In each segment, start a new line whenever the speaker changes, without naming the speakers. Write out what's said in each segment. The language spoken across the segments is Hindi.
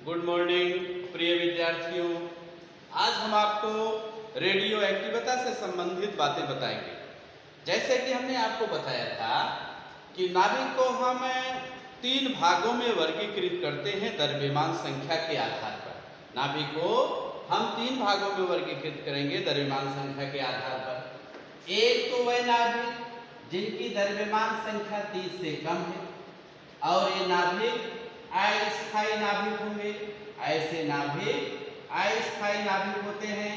गुड मॉर्निंग प्रिय विद्यार्थियों। आज हम आपको रेडियो एक्टिविटी से संबंधित बातें बताएंगे। जैसे कि हमने आपको बताया था कि नाभिक को हम 3 भागों में वर्गीकृत करते हैं द्रव्यमान संख्या के आधार पर। नाभिक को हम 3 भागों में वर्गीकृत करेंगे द्रव्यमान संख्या के आधार पर। एक तो वह नाभिक जिनकी द्रव्यमान संख्या 30 से कम है, और ये नाभिक अस्थायी नाभिक होंगे। ऐसे नाभिक अस्थायी नाभिक होते हैं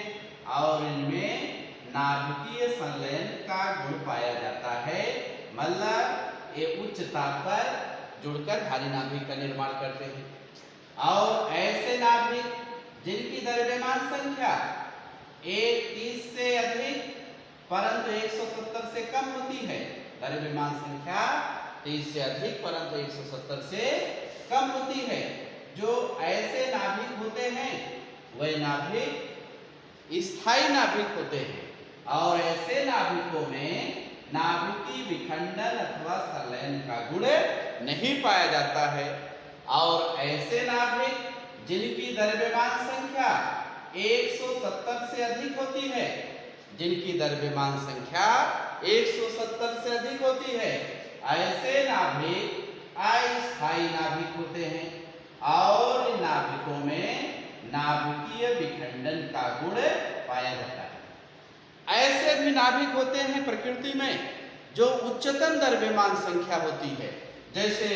और इनमें नाभिकीय संलयन का गुण पाया जाता है। मतलब ये उच्च ताप पर जुड़कर भारी नाभिक का निर्माण करते हैं। और ऐसे नाभिक जिनकी द्रव्यमान संख्या 30 से अधिक परंतु 170 से कम होती है। द्रव्यमान संख्या 30 से अधिक परंतु 170 से कम होती है। जो ऐसे नाभिक होते हैं वह नाभिक स्थायी नाभिक होते हैं, और ऐसे नाभिकों में नाभिकीय विखंडन अथवा संलयन का गुण नहीं पाया जाता है। और ऐसे नाभिक जिनकी द्रव्यमान संख्या 170 से अधिक होती है, जिनकी द्रव्यमान संख्या 170 से अधिक होती है, ऐसे नाभिक अस्थायी नाभिक होते हैं। और इन नाभिकों में नाभिकीय विखंडन का गुण पाया जाता है। ऐसे भी नाभिक होते हैं प्रकृति में जो उच्चतम द्रव्यमान संख्या होती है, जैसे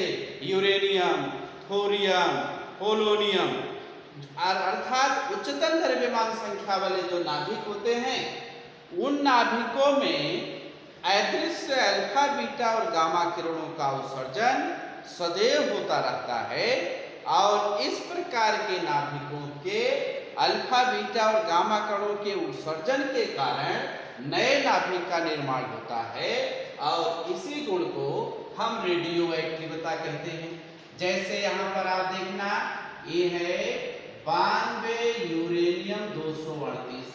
यूरेनियम, थोरियम, पोलोनियम, अर्थात उच्चतम द्रव्यमान संख्या वाले जो नाभिक होते हैं, उन नाभिकों में अदृश्य अल्फा बीटा और गामा किरणों का उत्सर्जन सदैव होता रहता है। और इस प्रकार के नाभिकों के अल्फा बीटा और गामा कणों के उत्सर्जन के कारण नए नाभिक का निर्माण होता है। और इसी गुण को हम रेडियो एक्टिविटी कहते हैं। जैसे यहाँ पर आप देखना, ये है 92 यूरेनियम 238,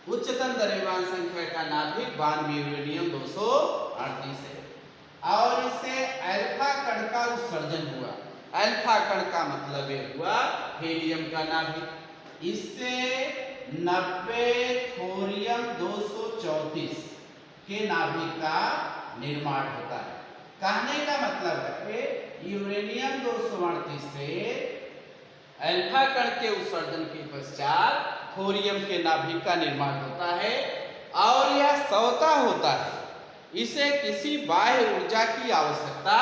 उच्चतम द्रव्यमान संख्या का नाभिक 92 यूरेनियम 238 है। और इससे अल्फा कण का उत्सर्जन हुआ। अल्फा कण का मतलब ये हुआ हीलियम का नाभिक। इससे 90 थोरियम 234 के नाभिक का निर्माण होता है। कहने का मतलब है यूरेनियम 238 से अल्फा कण के उत्सर्जन के पश्चात थोरियम के नाभिक का निर्माण होता है। और यह स्वतः होता है, इसे किसी बाह्य ऊर्जा की आवश्यकता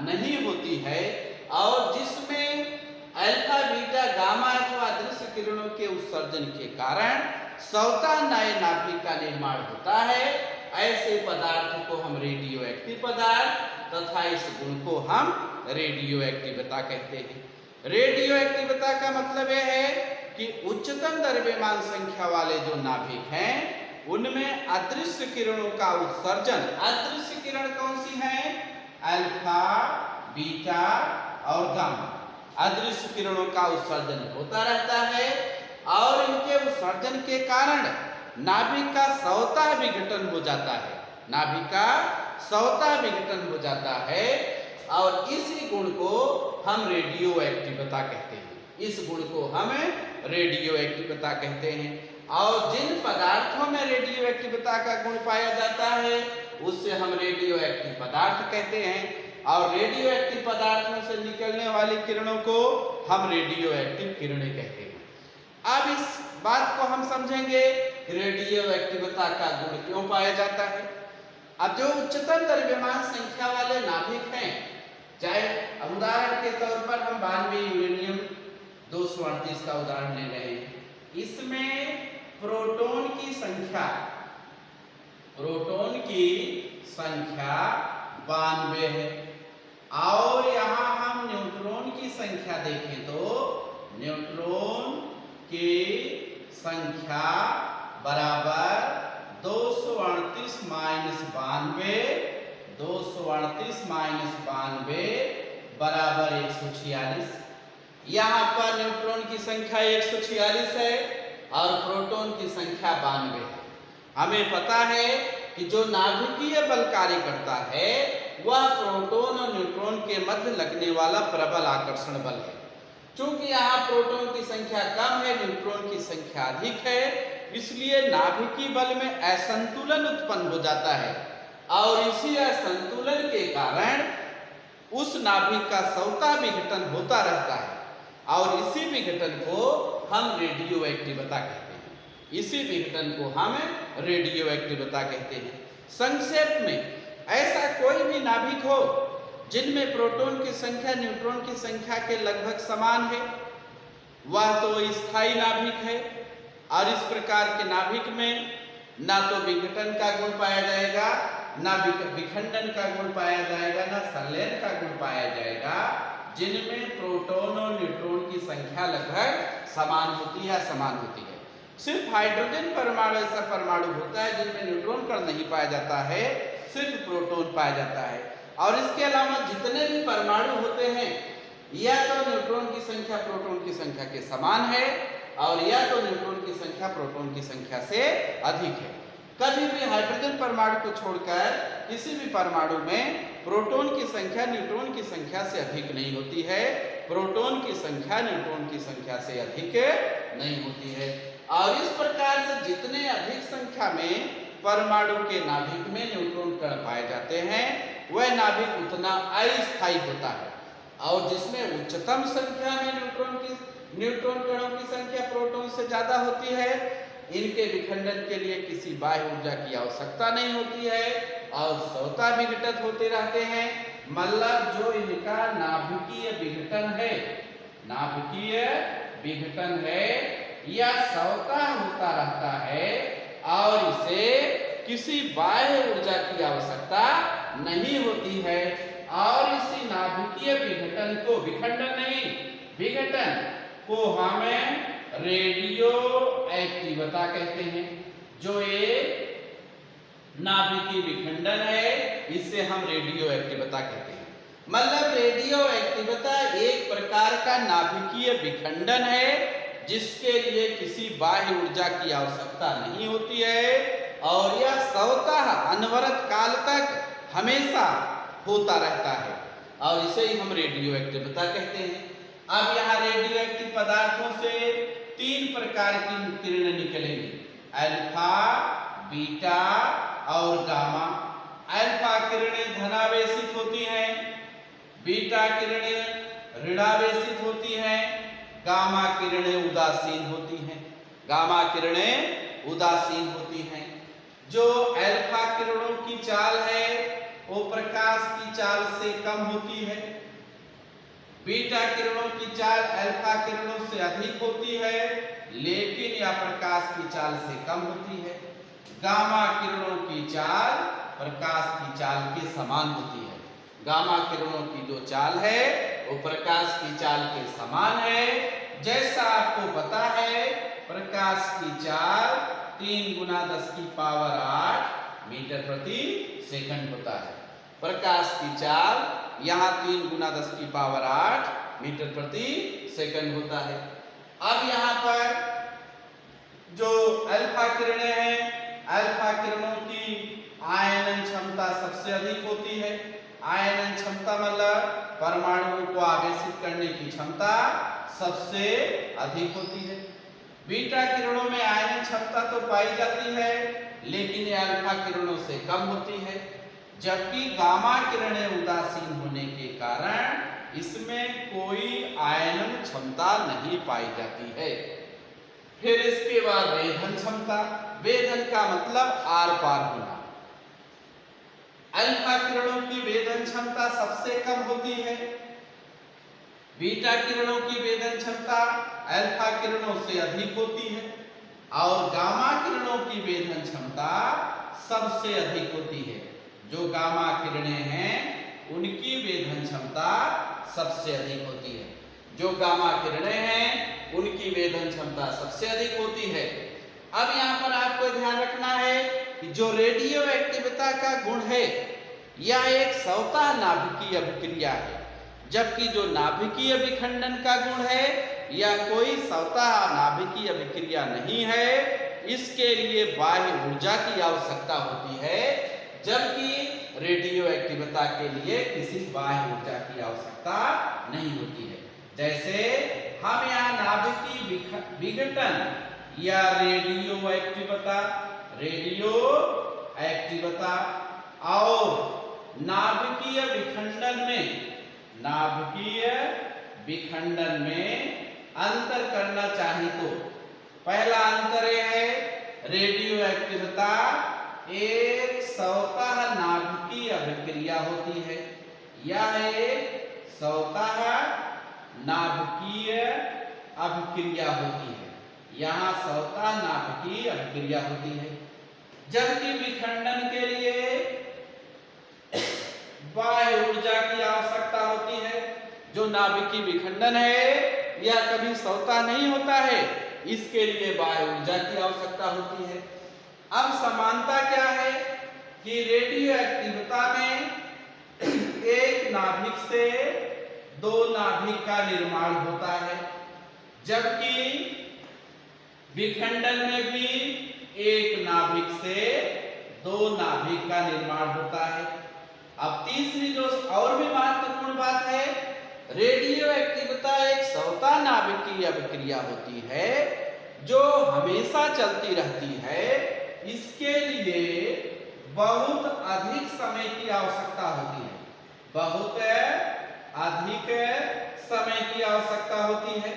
नहीं होती है। और जिसमें अल्फा बीटा गामा अथवा अदृश्य किरणों के उत्सर्जन के कारण स्वतः नए नाभिक का निर्माण होता है। ऐसे पदार्थ को हम रेडियो एक्टिव पदार्थ तथा इस गुण को हम रेडियो एक्टिविटी कहते हैं। रेडियो एक्टिविटी का मतलब यह है कि उच्चतम द्रव्यमान संख्या वाले जो नाभिक हैं उनमें अदृश्य किरणों का उत्सर्जन। अदृश्य किरण कौन सी है? अल्फा, बीटा और गामा। अदृश्य किरणों का उत्सर्जन होता रहता है और इनके उत्सर्जन के कारण नाभिक का स्वतः विघटन हो जाता है। नाभिक का स्वतः विघटन हो जाता है और इसी गुण को हम रेडियो एक्टिविटी कहते हैं। इस गुण को हम रेडियो एक्टिविटी कहते हैं। और जिन पदार्थों में रेडियो एक्टिविटी का गुण पाया जाता है उससे हम रेडियो एक्टिव पदार्थ कहते हैं। और रेडियो एक्टिव पदार्थों से निकलने वाली किरणों को हम रेडियो एक्टिव किरणें कहते हैं। अब इस बात को हम समझेंगे रेडियो एक्टिविटी का गुण क्यों पाया जाता है। अब जो उच्चतम द्रव्यमान संख्या वाले नाभिक हैं, चाहे उदाहरण के तौर पर हम 92 यूरेनियम 238 का उदाहरण ले रहे हैं, इसमें प्रोटॉन की संख्या 92 है। और यहाँ हम न्यूट्रॉन की संख्या देखें तो न्यूट्रॉन की संख्या बराबर 238 माइनस 92 बराबर 146। यहाँ पर न्यूट्रॉन की संख्या 146 है और प्रोटॉन की संख्या 92 है। हमें पता है कि जो नाभिकीय बल कार्य करता है वह प्रोटॉन और न्यूट्रॉन के मध्य लगने वाला प्रबल आकर्षण बल है। चूंकि यहाँ प्रोटॉन की संख्या कम है, न्यूट्रॉन की संख्या अधिक है, इसलिए नाभिकीय बल में असंतुलन उत्पन्न हो जाता है और इसी असंतुलन के कारण उस नाभिक का स्वतः विघटन होता रहता है और इसी विघटन को हम रेडियो एक्टिवता कहते हैं। इसी विघटन को हम रेडियो एक्टिवता कहते हैं। संक्षेप में ऐसा कोई भी नाभिक हो जिनमें प्रोटॉन की संख्या न्यूट्रॉन की संख्या के लगभग समान है, वह तो स्थायी नाभिक है और इस प्रकार के नाभिक में ना तो विघटन का गुण पाया जाएगा, ना विखंडन का गुण पाया जाएगा, ना संलयन का गुण पाया जाएगा, जिनमें प्रोटॉन और न्यूट्रॉन की संख्या लगभग समान होती है, समान होती है। सिर्फ हाइड्रोजन परमाणु ऐसा परमाणु होता है जिनमें न्यूट्रॉन कण नहीं पाया जाता है, सिर्फ प्रोटॉन पाया जाता है। और इसके अलावा जितने भी परमाणु होते हैं या तो न्यूट्रॉन की संख्या प्रोटॉन की संख्या के समान है और या तो न्यूट्रॉन की संख्या प्रोटॉन की संख्या से अधिक है। कभी भी हाइड्रोजन परमाणु को छोड़कर किसी भी परमाणु में प्रोटॉन की संख्या न्यूट्रॉन की संख्या से अधिक नहीं होती है, प्रोटॉन की संख्या न्यूट्रॉन की संख्या से अधिक नहीं होती है। और इस प्रकार से जितने अधिक संख्या में परमाणु के नाभिक में न्यूट्रॉन कण पाए जाते हैं, वह नाभिक उतना अस्थायी होता है। और जिसमें उच्चतम संख्या में न्यूट्रॉन कणों की संख्या प्रोटॉन से ज्यादा होती है, इनके विखंडन के लिए किसी बाह्य ऊर्जा की आवश्यकता नहीं होती है और स्वतः विघटित होते रहते हैं। मतलब जो इनका नाभिकीय विघटन है, नाभिकीय विघटन है, यह स्वतः होता रहता है और इसे किसी बाह्य ऊर्जा की आवश्यकता नहीं होती है। और इसी नाभिकीय विघटन को, विखंडन नहीं, विघटन को हमें रेडियो एक्टिवता कहते हैं। जो एक नाभिकीय विखंडन है, इसे हम रेडियो एक्टिवता कहते हैं। मतलब रेडियो एक्टिवता एक प्रकार का नाभिकीय विखंडन है जिसके लिए किसी बाह्य ऊर्जा की आवश्यकता नहीं होती है और यह स्वतः अनवरत काल तक हमेशा होता रहता है और इसे ही हम रेडियो एक्टिवता कहते हैं। अब यहाँ रेडियो एक्टिव पदार्थों से 3 प्रकार की किरणें निकलेंगी, अल्फा, बीटा और गामा। अल्फा किरणें धनावेशित होती हैं, बीटा किरणें ऋणावेशित होती हैं, गामा किरणें उदासीन होती हैं। गामा किरणें उदासीन होती हैं। जो अल्फा किरणों की चाल है वो प्रकाश की चाल से कम होती है, बीटा किरणों की चाल अल्फा किरणों से अधिक होती है लेकिन यह प्रकाश की चाल से कम होती है, गामा किरणों की चाल प्रकाश की चाल के समान होती है। गामा किरणों की जो चाल है वो प्रकाश की चाल के समान है। जैसा आपको पता है प्रकाश की चाल 3 × 10⁸ मीटर प्रति सेकंड होता है। प्रकाश की चाल यहाँ 3 × 10⁸ मीटर प्रति सेकंड होता है। अब यहाँ पर जो अल्फा किरणें हैं, अल्फा किरणों की आयनन क्षमता सबसे अधिक होती है। आयनन क्षमता मतलब परमाणुओं को आवेशित करने की क्षमता सबसे अधिक होती है। बीटा किरणों में आयनन क्षमता तो पाई जाती है लेकिन यह अल्फा किरणों से कम होती है, जबकि गामा किरणें उदासीन होने के कारण इसमें कोई आयनन क्षमता नहीं पाई जाती है। फिर इसके बाद वेधन क्षमता। वेधन का मतलब आर पार होना। अल्फा किरणों की वेधन क्षमता सबसे कम होती है, बीटा किरणों की वेधन क्षमता अल्फा किरणों से अधिक होती है और गामा किरणों की वेधन क्षमता सबसे अधिक होती है। जो गामा किरणें हैं उनकी वेधन क्षमता सबसे अधिक होती है। जो गामा किरणें हैं उनकी वेधन क्षमता सबसे अधिक होती है। अब यहाँ पर आपको ध्यान रखना है कि जो रेडियो एक्टिविता का गुण है यह एक स्वतः नाभिकीय अभिक्रिया है, जबकि जो नाभिकीय विखंडन का गुण है यह कोई स्वतः नाभिकीय अभिक्रिया नहीं है। इसके लिए बाह्य ऊर्जा की आवश्यकता होती है, जबकि रेडियो एक्टिविता के लिए किसी बाह्य ऊर्जा की आवश्यकता नहीं होती है। जैसे हम यहाँ नाभिकीय विघटन या रेडियो एक्टिवता और नाभिकीय विखंडन में अंतर करना चाहे तो पहला अंतर यह है रेडियो एक्टिवता एक स्वतः नाभिकीय अभिक्रिया होती है। यह एक स्वतः नाभिकीय अभिक्रिया होती है। यहाँ स्वतः नाभिकीय अभिक्रिया होती है, जबकि विखंडन के लिए बाह्य ऊर्जा की आवश्यकता होती है। जो नाभिकीय विखंडन है यह कभी स्वतः नहीं होता है, इसके लिए बाह्य ऊर्जा की आवश्यकता होती है। अब समानता क्या है कि रेडियो एक्टिवता में एक नाभिक से दो नाभिक का निर्माण होता है, जबकि विखंडन में भी एक नाभिक से दो नाभिक का निर्माण होता है। अब तीसरी जो और भी महत्वपूर्ण बात है, रेडियो एक्टिवता एक स्वतः नाभिकीय अभिक्रिया होती है जो हमेशा चलती रहती है। इसके लिए बहुत अधिक समय की आवश्यकता होती है, बहुत अधिक समय की आवश्यकता होती है।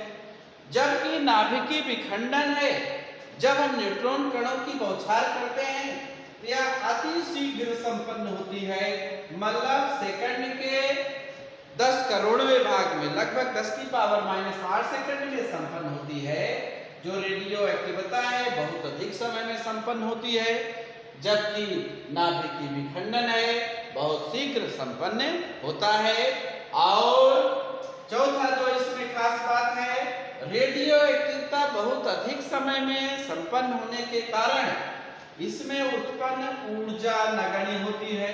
जबकि नाभिकीय विखंडन है, जब हम न्यूट्रॉन कणों की बौछार करते हैं यह अति शीघ्र संपन्न होती है, मतलब सेकंड के 10 करोड़वें भाग में लगभग 10⁻⁸ सेकंड में संपन्न होती है। जो रेडियो एक्टिवता है बहुत अधिक समय में संपन्न होती है, जबकि नाभिकीय विखंडन है बहुत शीघ्र संपन्न होता है। और चौथा जो इसमें खास बात है, रेडियो एक्टिवता बहुत अधिक समय में संपन्न होने के कारण इसमें उत्पन्न ऊर्जा नगण्य होती है।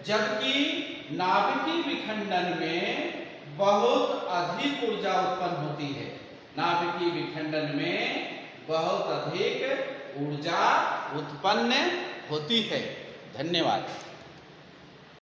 जबकि नाभिकीय विखंडन में बहुत अधिक ऊर्जा उत्पन्न होती है। धन्यवाद।